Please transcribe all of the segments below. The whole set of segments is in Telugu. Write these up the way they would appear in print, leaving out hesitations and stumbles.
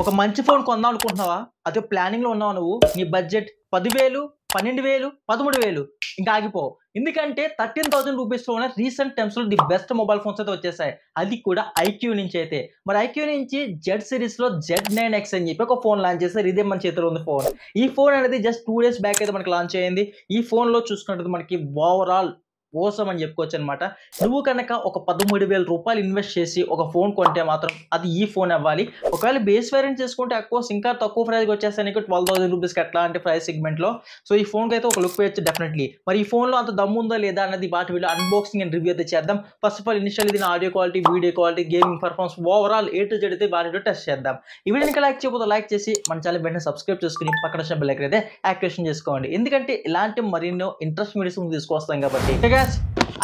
ఒక మంచి ఫోన్ కొందాం అనుకుంటున్నావా? అదే ప్లానింగ్‌లో ఉన్నావా నువ్వు? నీ బడ్జెట్ 10,000, 12,000, 13,000 ఇంకా ఆగిపోవు. ఎందుకంటే 13,000 రూపీస్‌లోనే రీసెంట్ టైమ్స్‌లో ది బెస్ట్ మొబైల్ ఫోన్స్ అయితే వచ్చేసాయి. అది కూడా ఐక్యూ నుంచి అయితే. మరి ఐక్యూ నుంచి జెడ్ సిరీస్‌లో Z9X అని చెప్పి ఒక ఫోన్ లాంచ్ చేశారు. ఇదే మన చేతిలో ఉంది ఫోన్. ఈ ఫోన్ అనేది జస్ట్ 2 డేస్ బ్యాక్ అయితే మనకి లాంచ్ అయింది. ఈ ఫోన్‌లో చూసుకున్నట్లయితే మనకి ఓవరాల్ మోసం అని చెప్పుకోవచ్చనమాట. నువ్వు కనుక ఒక 13,000 ఇన్వెస్ట్ చేసి ఒక ఫోన్ కొంటే మాత్రం అది ఈ ఫోన్ అవ్వాలి. ఒకవేళ బేస్ వేరియంట్ చేసుకుంటే అఫ్‌కోర్స్ ఇంకా తక్కువ ప్రైస్‌కి వచ్చేస్తాయి నీకు 12,000 రూపీస్‌కి అట్లాంటి ప్రైస్ సెగ్మెంట్‌లో. సో, ఈ ఫోన్‌కి అయితే ఒక లుక్ వేయొచ్చు డెఫినెట్‌లీ. మరి ఈ ఫోన్‌లో అంత దమ్ము ఉందా లేదా అన్నది వాటి వీడియో అన్బాక్సింగ్ అండ్ రివ్యూ అయితే చేద్దాం. ఫస్ట్ ఆఫ్ ఆల్ ఇనిషియల్లీ దీని audio quality, video quality, gaming performance overall A to Z అయితే వాటి వీడియో టెస్ట్ చేద్దాం. ఈ వీడియోని ఇంకా లైక్ చేయకపోతే లైక్ చేసి మన ఛానల్ వెంటనే సబ్స్క్రైబ్ చేసుకొని పక్కన వచ్చిన బెల్ ఐకాన్ అయితే యాక్టివేషన్ చేసుకోండి. ఎందుకంటే ఇలాంటి మరెన్నో ఇంట్రెస్ట్ వీడియోస్ ముందు తీసుకొస్తాం కాబట్టి. Okay guys,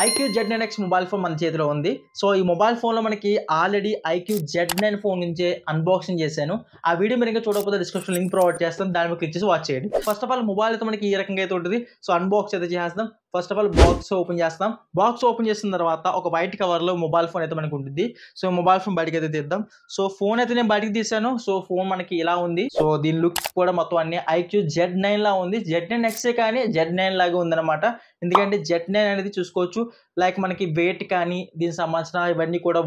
iQOO Z9X mobile phone మన చేతిలో ఉంది. సో, ఈ మొబైల్ ఫోన్‌లో మనకి ఆల్రెడీ ఐక్యూ Z9 ఫోన్ నుంచే అన్బాక్సింగ్ చేశాను. ఆ వీడియో మీరు ఇంకా చూడకపోతే డిస్క్రిప్షన్ లింక్ ప్రొవైడ్ చేస్తాను. దాని మీద క్లిక్ చేసి వాచ్ చేయండి. ఫస్ట్ ఆఫ్ ఆల్ మొబైల్ అయితే మనకి ఈ రకంగా అయితే ఉంటుంది. సో, అన్బాక్స్ అయితే చేసేద్దాం. First of all box open చేస్తాం. బాక్స్ ఓపెన్ చేసిన తర్వాత ఒక వైట్ కవర్‌లో మొబైల్ ఫోన్ అయితే మనకు ఉంటుంది. సో, మొబైల్ ఫోన్ బయటకి అయితే తీద్దాం. సో, ఫోన్ అయితే నేను బయటికి తీశాను. సో, ఫోన్ మనకి ఇలా ఉంది. సో, దీని లుక్ కూడా మొత్తం అన్ని ఐక్యూ Z9 లా ఉంది. Z9X కానీ Z9 లాగా ఉందన్నమాట. ఎందుకంటే Z9 అనేది చూసుకోవచ్చు. లైక్ మనకి వెయిట్ కానీ దీనికి సంబంధించిన ఇవన్నీ కూడా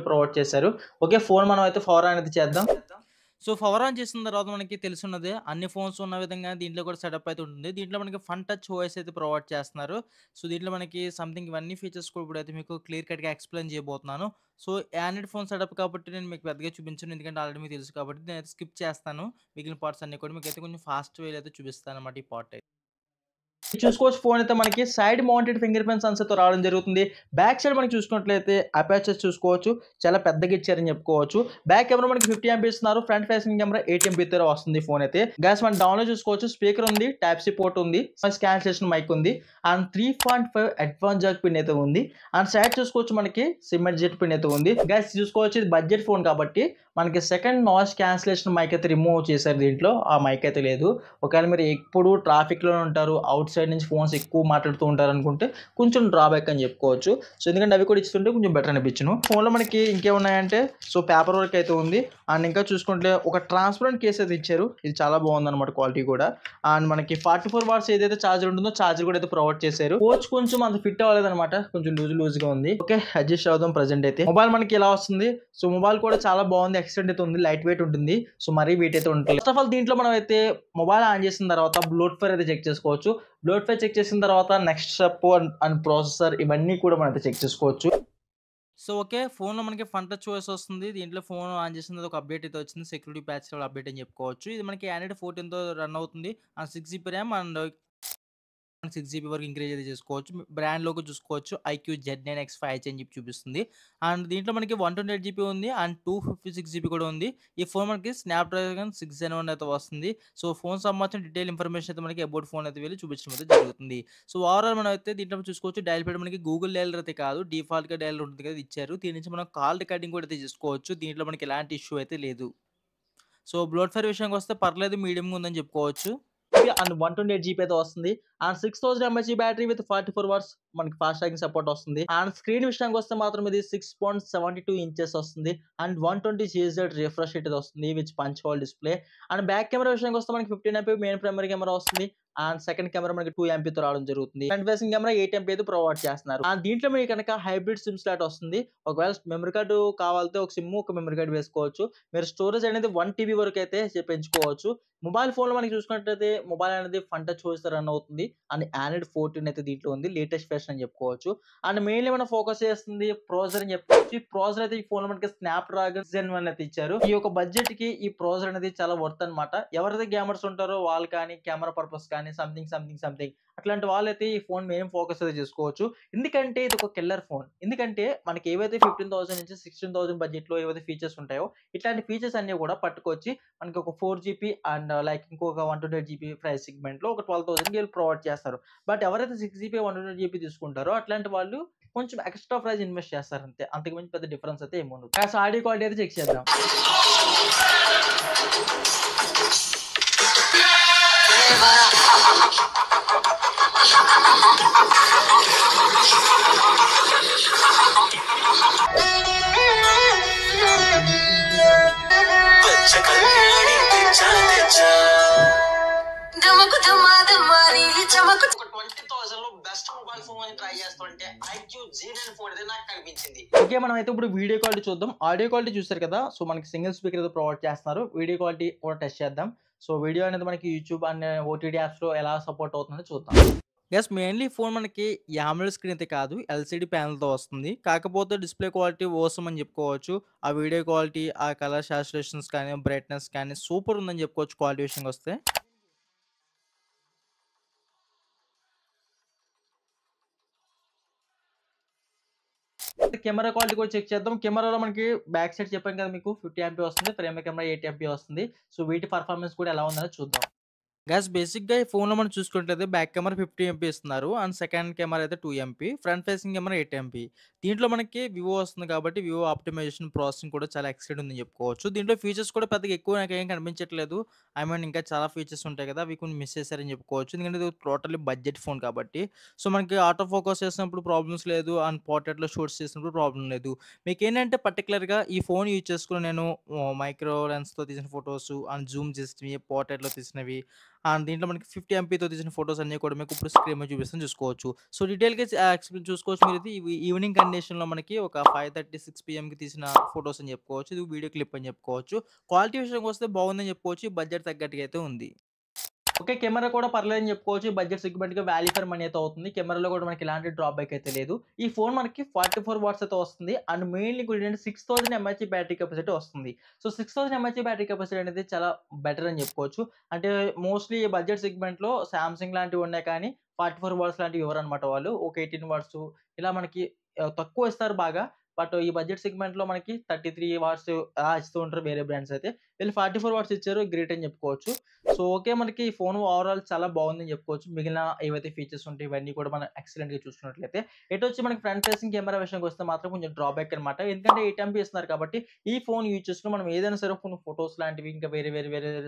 ప్రొవైడ్ చేశారు. ఓకే, ఫోన్ మనం అయితే పవర్ ఆన్ అయితే చేద్దాం. సో, పవర్ ఆన్ చేసిన తర్వాత మనకి తెలిసున్నదే అన్ని ఫోన్స్ ఉన్న విధంగా దీంట్లో కూడా సెటప్ అయితే ఉంటుంది. దీంట్లో మనకి ఫన్ టచ్ ఓఎస్ అయితే ప్రొవైడ్ చేస్తున్నారు. సో, దీంట్లో మనకి సంథింగ్ ఇవన్నీ ఫీచర్స్ కూడా ఇప్పుడైతే మీకు క్లియర్ కట్‌గా ఎక్స్‌ప్లెయిన్ చేయబోతున్నాను. సో, ఆండ్రాయిడ్ ఫోన్ సెటప్ కాబట్టి నేను మీకు పెద్దగా చూపించను. ఎందుకంటే ఆల్రెడీ మీకు తెలుసు కాబట్టి నేనైతే స్కిప్ చేస్తాను. మిగిలిన పార్ట్స్ అన్నీ కూడా మీకైతే కొంచెం ఫాస్ట్ వేలో అయితే చూపిస్తానన్నమాట ఈ పార్ట్ అయితే. చూసుకోవచ్చు, ఫోన్ అయితే మనకి సైడ్ మౌంటెడ్ ఫింగర్ ప్రింట్ సెన్సార్‌తో రావడం జరుగుతుంది. బ్యాక్ సైడ్ మనకి చూసుకున్నట్లయితే అపర్చర్ చూసుకోవచ్చు. చాలా పెద్దగా ఇచ్చారని చెప్పుకోవచ్చు. బ్యాక్ కెమెరా మనకి 50 ఎంపీ ఇస్తున్నారు. ఫ్రంట్ ఫేసింగ్ కెమెరా 8 ఎంపీతో వస్తుంది ఫోన్ అయితే. గైస్, మనం డౌన్‌లో చూసుకోవచ్చు, స్పీకర్ ఉంది, టైప్ సి పోర్ట్ ఉంది, నాయిస్ క్యాన్సిలేషన్ మైక్ ఉంది అండ్ 3.5 అడ్వాన్స్ జాక్ పిన్ అయితే ఉంది. అండ్ సైడ్ చూసుకోవచ్చు మనకి సిమ్ ఎడ్జెట్ పిన్ అయితే ఉంది. గైస్ చూసుకోవచ్చు, ఇది బడ్జెట్ ఫోన్ కాబట్టి మనకి సెకండ్ నాయిస్ క్యాన్సిలేషన్ మైక్ అయితే రిమూవ్ చేశారు దీంట్లో. ఆ మైక్ అయితే లేదు. ఒకవేళ మీరు ఎప్పుడు ట్రాఫిక్‌లోనే ఉంటారు, అవుట్ సైడ్ నుంచి ఫోన్స్ ఎక్కువ మాట్లాడుతూ ఉంటారు అనుకుంటే కొంచెం డ్రాబ్యాక్ అని చెప్పుకోవచ్చు. సో, ఎందుకంటే అవి కూడా ఇస్తుంటే కొంచెం బెటర్ అనిపించును. ఫోన్‌లో మనకి ఇంకేమున్నాయంటే సో, పేపర్ వర్క్ అయితే ఉంది. అండ్ ఇంకా చూసుకుంటే ఒక ట్రాన్స్పరెంట్ కేస్ అయితే ఇచ్చారు. ఇది చాలా బాగుందన్నమాట క్వాలిటీ కూడా. అండ్ మనకి 44 వాట్స్ ఏదైతే ఛార్జర్ ఉంటుందో ఛార్జర్ కూడా అయితే ప్రొవైడ్ చేశారు. కోచ్ కొంచెం అంత ఫిట్ అవ్వలేదన్నమాట. కొంచెం లూజ్‌గా ఉంది. ఓకే, అడ్జస్ట్ అవుదాం ప్రెజెంట్ అయితే. మొబైల్ మనకి ఇలా వస్తుంది. సో, మొబైల్ కూడా చాలా బాగుంది. ఎక్స్టెండ్ అయితే ఉంది. లైట్ వెయిట్ ఉంటుంది. సో, మరీ వెయిట్ అయితే ఉంటుంది. ఫస్ట్ ఆఫ్ ఆల్ దీంట్లో మనం అయితే మొబైల్ ఆన్ చేసిన తర్వాత బ్లూటూత్ అయితే చెక్ చేసుకోవచ్చు. బ్లూటూత్ చెక్ చేసిన తర్వాత నెక్స్ట్ స్టెప్ అండ్ ప్రాసెసర్ ఇవన్నీ కూడా మనం అయితే చెక్ చేసుకోవచ్చు. సో, ఓకే, ఫోన్‌లో మనకి ఫన్ టచ్ ఓఎస్ వస్తుంది. దీంట్లో ఫోన్ ఆన్ చేసిన తర్వాత ఒక అప్డేట్ అయితే వచ్చింది. సెక్యూరిటీ ప్యాచ్ అప్డేట్ అని చెప్పుకోవచ్చు. ఇది మనకి ఆండ్రాయిడ్ 14తో రన్ అవుతుంది. And 6 GB RAM and 6 GB వరకు ఇంక్రీజ్ అయితే చేసుకోవచ్చు. బ్రాండ్ లోగో చూసుకోవచ్చు. ఐక్యూ Z9X 5G అని చెప్పి చూపిస్తుంది. అండ్ దీంట్లో మనకి 128 జీబీ ఉంది అండ్ 256 జీబీ కూడా ఉంది. ఈ ఫోన్ మనకి స్నాప్‌డ్రాగన్ 6 Gen 1 అయితే వస్తుంది. సో, ఫోన్ సంబంధించిన డీటెయిల్ ఇన్ఫర్మేషన్ అయితే మనకి అబౌట్ ఫోన్ అయితే వెళ్ళి చూపించడం అయితే జరుగుతుంది. సో, ఓవరాల్ మనం అయితే దీంట్లో చూసుకోవచ్చు, డయల్ ప్యాడ్ మనకి గూగుల్ డయలర్ అయితే కాదు, డిఫాల్ట్‌గా డయలర్ ఉంటుంది కదా, ఇచ్చారు. దీని నుంచి మనం కాల్ రికార్డింగ్ కూడా అయితే చేసుకోవచ్చు. దీంట్లో మనకి ఎలాంటి ఇష్యూ అయితే లేదు. సో, బ్లోట్‌ఫైర్ విషయానికి వస్తే పర్లేదు, మీడియంగా ఉందని చెప్పుకోవచ్చు. అండ్ 128 జీబీ అయితే వస్తుంది. And 6000 mAh battery with 44 watts మనకి ఫాస్ట్ ఛార్జింగ్ సపోర్ట్ వస్తుంది. అండ్ స్క్రీన్ విషయానికి వస్తే మాత్రం ఇది 6.72 ఇంచెస్ వస్తుంది. అండ్ 120 Hz రిఫ్రెష్ రేట్ వస్తుంది with punch hole display. And back camera విషయానికి వస్తే మనకి 15 ఎంపీ మెయిన్ ప్రైమరీ కెమెరా వస్తుంది. అండ్ సెకండ్ కెమెరా మనకి 2 ఎంపీతో రావడం జరుగుతుంది. ఫ్రంట్ ఫేసింగ్ కెమెరా 8 ఎంపీ అయితే ప్రొవైడ్ చేస్తున్నారు. అండ్ దీంట్లో మీకు కనుక హైబ్రిడ్ సిమ్ స్లాట్ వస్తుంది. ఒకవేళ మెమరీ కార్డు కావాలంటే ఒక సిమ్ ఒక మెమరీ కార్డు వేసుకోవచ్చు. మీరు స్టోరేజ్ అనేది 1 TB వరకు అయితే పెంచుకోవచ్చు. మొబైల్ ఫోన్‌లో మనకి చూసుకున్నట్లయితే మొబైల్ అనేది ఫన్ టచ్ ఓఎస్ రన్ అవుతుంది. అండ్ ఆండ్రాయిడ్ 14 అయితే దీంట్లో ఉంది. లేటెస్ట్ వెర్షన్ అని చెప్పుకోవచ్చు. అండ్ మెయిన్‌లీ మనం ఫోకస్ చేస్తుంది ప్రాసెసర్ అని చెప్పుకోవచ్చు. ఈ ప్రాసెసర్ అయితే ఈ ఫోన్‌లో మనకి స్నాప్‌డ్రాగన్ Gen 1 అయితే ఇచ్చారు. ఈ యొక్క బడ్జెట్‌కి ఈ ప్రాసెసర్ అనేది చాలా వర్త్ అన్నమాట. ఎవరైతే గేమర్స్ ఉంటారో వాళ్ళు కానీ కెమెరా పర్పస్ కానీ సంథింగ్ అట్లాంటి వాళ్ళైతే ఈ ఫోన్ మెయిన్ ఫోకస్ అయితే చేసుకోవచ్చు. ఎందుకంటే ఇది ఒక కిల్లర్ ఫోన్. ఎందుకంటే మనకి ఏవైతే 15,000 నుంచి 16,000 బడ్జెట్‌లో ఏవైతే ఫీచర్స్ ఉంటాయో ఇట్లాంటి ఫీచర్స్ అన్నీ కూడా పట్టుకొచ్చి మనకి ఒక 4 జీబీ అండ్ లైక్ ఇంకొక 128 జీబీ ప్రైస్ సెగ్మెంట్‌లో ఒక 12,000కి వీళ్ళు ప్రొవైడ్ చేస్తారు. బట్ ఎవరైతే 6 జీబీ 128 జీబీ తీసుకుంటారో అట్లాంటి వాళ్ళు కొంచెం ఎక్స్‌ట్రా ప్రైస్ ఇన్వెస్ట్ చేస్తారు అంతే. అంతకు మించి పెద్ద డిఫరెన్స్ అయితే ఏమి ఉండదు. కాస్త ఆడియో క్వాలిటీ అయితే చెక్ చేద్దాం. బెస్ట్ మొబైల్ ఫోన్ ట్రై చేస్తుంటే ఐక్యూ G9 ఫోన్ అయితే నాకు కనిపించింది. ఓకే, మనం అయితే ఇప్పుడు వీడియో క్వాలిటీ చూద్దాం. ఆడియో క్వాలిటీ చూసారు కదా, సో మనకి సింగిల్ స్పీకర్ అయితే ప్రొవైడ్ చేస్తున్నారు. వీడియో క్వాలిటీ కూడా టెస్ట్ చేద్దాం. సో వీడియో అనేది మనకి యూట్యూబ్ అండ్ ఓటీటీ యాప్స్లో ఎలా సపోర్ట్ అవుతుందో చూద్దాం. యెస్, మెయిన్‌లీ ఫోన్ మనకి AMOLED స్క్రీన్ అయితే కాదు, ఎల్‌సీడీ ప్యానెల్‌తో వస్తుంది. కాకపోతే డిస్‌ప్లే క్వాలిటీ ఓసమ్ అని చెప్పుకోవచ్చు. ఆ వీడియో క్వాలిటీ, ఆ కలర్ సాచురేషన్స్ కానీ, బ్రైట్‌నెస్ కానీ సూపర్ ఉందని చెప్పుకోవచ్చు క్వాలిటీ విషయంకొస్తే. కెమెరా క్వాలిటీ కూడా చెక్ చేద్దాం. కెమెరాలో మనకి బ్యాక్ సైడ్ చెప్పాను కదా మీకు 50 ఎంపీ వస్తుంది. ఫ్రంట్ కెమెరా 80 ఎంపీ వస్తుంది. సో వీటి పర్ఫార్మెన్స్ కూడా ఎలా ఉందనేది చూద్దాం. గైస్, బేసిక్‌గా ఈ ఫోన్‌లో మనం చూసుకున్నట్లయితే బ్యాక్ కెమెరా 50 ఎంపీ ఇస్తున్నారు. అండ్ సెకండ్ కెమెరా అయితే 2 MP. Front facing camera 8 MP. దీంట్లో మనకి వివో వస్తుంది కాబట్టి వివో ఆప్టిమైజేషన్ ప్రాసెసింగ్ కూడా చాలా ఎక్సలెంట్ ఉందని చెప్పుకోవచ్చు. దీంట్లో ఫీచర్స్ కూడా పెద్దగా ఎక్కువ నాకేం కనిపించట్లేదు. ఐ మీన్ ఇంకా చాలా ఫీచర్స్ ఉంటాయి కదా, అవి కొన్ని మిస్ చేశారని చెప్పుకోవచ్చు. ఎందుకంటే ఇది టోటల్లీ బడ్జెట్ ఫోన్ కాబట్టి. సో మనకి ఆటో ఫోకస్ చేసినప్పుడు ప్రాబ్లమ్స్ లేదు. అండ్ పోర్ట్రేట్‌లో షూట్స్ చేసినప్పుడు ప్రాబ్లమ్ లేదు. మీకేంటంటే పర్టిక్యులర్‌గా ఈ ఫోన్ యూజ్ చేసుకొని నేను మైక్రో లెన్స్‌తో తీసిన ఫోటోస్ అండ్ జూమ్ చేసినవి, పోర్ట్రేట్‌లో తీసినవి, అండ్ దీంట్లో మనకి 50 ఎంపీతో తీసిన ఫోటోస్ అన్నీ కూడా మీకు ఇప్పుడు స్క్రీన్ మీద చూపిస్తాను చూసుకోవచ్చు. సో డీటెయిల్‌గా ఎక్స్‌ప్లెయిన్ చూసుకోవచ్చు మీరైతే. ఇవి ఈవినింగ్ కండిషన్‌లో మనకి ఒక 5:36 పీఎంకి తీసిన ఫోటోస్ అని చెప్పుకోవచ్చు. ఇది వీడియో క్లిప్ అని చెప్పుకోవచ్చు. క్వాలిటీ విషయానికొస్తే బాగుందని చెప్పుకోవచ్చు. బడ్జెట్ తగ్గట్టుగా అయితే ఉంది. ఓకే, కెమెరా కూడా పర్లేదని చెప్పుకోవచ్చు. బడ్జెట్ సెగ్మెంట్‌గా వాల్యూ ఫర్ మనీ అయితే అవుతుంది. కెమెరాలో కూడా మనకి ఎలాంటి డ్రాబ్యాక్ అయితే లేదు. ఈ ఫోన్ మనకి 44 వాట్స్ అయితే వస్తుంది. అండ్ మెయిన్‌లీ కూడా ఏంటంటే 6000 ఎంహెచ్ బ్యాటరీ కెపాసిటీ వస్తుంది. సో 6000 ఎంహెచ్ బ్యాటరీ కెపాసిటీ అనేది చాలా బెటర్ అని చెప్పుకోవచ్చు. అంటే మోస్ట్‌లీ బడ్జెట్ సెగ్మెంట్‌లో సామ్‌సంగ్ లాంటివి ఉన్నాయి కానీ 44 వాట్స్ లాంటివి ఇవ్వరనమాట వాళ్ళు. ఒక 18 వాట్స్ ఇలా మనకి తక్కువ ఇస్తారు బాగా. బట్ ఈ బడ్జెట్ సెగ్మెంట్‌లో మనకి 33 వాట్స్ అలా ఇస్తూ ఉంటారు వేరే బ్రాండ్స్ అయితే. వీళ్ళు 44 వాట్స్ ఇచ్చారు, గ్రేట్ అని చెప్పుకోవచ్చు. సో ఓకే, మనకి ఈ ఫోన్ ఓవరాల్ చాలా బాగుందని చెప్పుకోవచ్చు. మిగిలిన ఏవైతే ఫీచర్స్ ఉంటాయో ఇవన్నీ కూడా మనం ఎక్సలెంట్‌గా చూసుకున్నట్లయితే. ఎటొచ్చి మనకి ఫ్రంట్ ఫేసింగ్ కెమెరా విషయానికొస్తే మాత్రం కొంచెం డ్రాబ్యాక్ అనమాట. ఎందుకంటే 8 ఎంపీ ఇస్తున్నారు కాబట్టి ఈ ఫోన్ యూజ్ చేసుకొని మనం ఏదైనా సరే కొన్ని ఫోటోస్ లాంటివి ఇంకా వేరే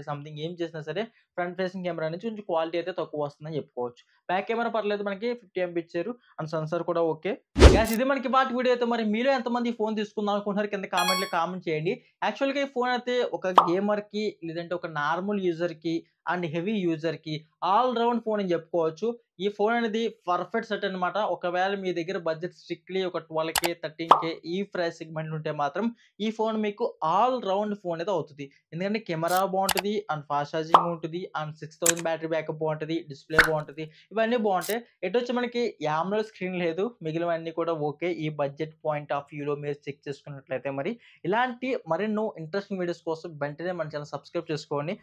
సంథింగ్ ఏం చేసినా సరే ఫ్రంట్ ఫేసింగ్ కెమెరా నుంచి కొంచెం క్వాలిటీ అయితే తక్కువ వస్తుందని చెప్పుకోవచ్చు. బ్యాక్ కెమెరా పర్లేదు, మనకి 50 ఎంపీ ఇచ్చారు. అండ్ సెన్సార్ కూడా ఓకే. గైస్, ఇది మనకి వాటి వీడియో అయితే. మరి మీలో ఎంతమంది ఈ ఫోన్ తీసుకుందాం అనుకుంటున్నారు కింద కామెంట్‌లో కామెంట్ చేయండి. యాక్చువల్‌గా ఈ ఫోన్ అయితే ఒక గేమర్‌కి లేదంటే ఒక నార్మల్ యూజర్‌కి అండ్ హెవీ యూజర్‌కి ఆల్ రౌండ్ ఫోన్ అని చెప్పుకోవచ్చు. ఈ ఫోన్ అనేది పర్ఫెక్ట్ సెట్ అనమాట. ఒకవేళ మీ దగ్గర బడ్జెట్ స్ట్రిక్ట్‌లీ ఒక 12,000, 13,000 ఈ ప్రైస్ సెగ్మెంట్ ఉంటే మాత్రం ఈ ఫోన్ మీకు ఆల్ రౌండ్ ఫోన్ అయితే అవుతది. ఎందుకంటే కెమెరా బావుంటది, అండ్ ఫాస్ట్ ఛార్జింగ్ ఉంటది, అండ్ 6000 బ్యాటరీ బ్యాకప్ బావుంటది, డిస్‌ప్లే బావుంటది. ఇవన్నీ బావుంటాయి. ఎటొచ్చి మనకి AMOLED స్క్రీన్ లేదు. మిగిలినవన్నీ కూడా ఓకే. ఈ బడ్జెట్ పాయింట్ ఆఫ్ వ్యూలో మీరు చెక్ చేసుకున్నట్లయితే మరి ఇలాంటి మరెన్నో ఇంట్రెస్టింగ్ వీడియోస్ కోసం వెంటనే మన ఛానెల్ సబ్స్క్రైబ్ చేసుకోండి.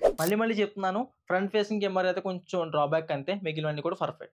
మళ్ళీ చెప్తున్నాను, ఫ్రంట్ ఫేసింగ్ కెమెరా అయితే కొంచెం డ్రాబ్యాక్ అంతే. మిగిలినవన్నీ కూడా పర్ఫెక్ట్.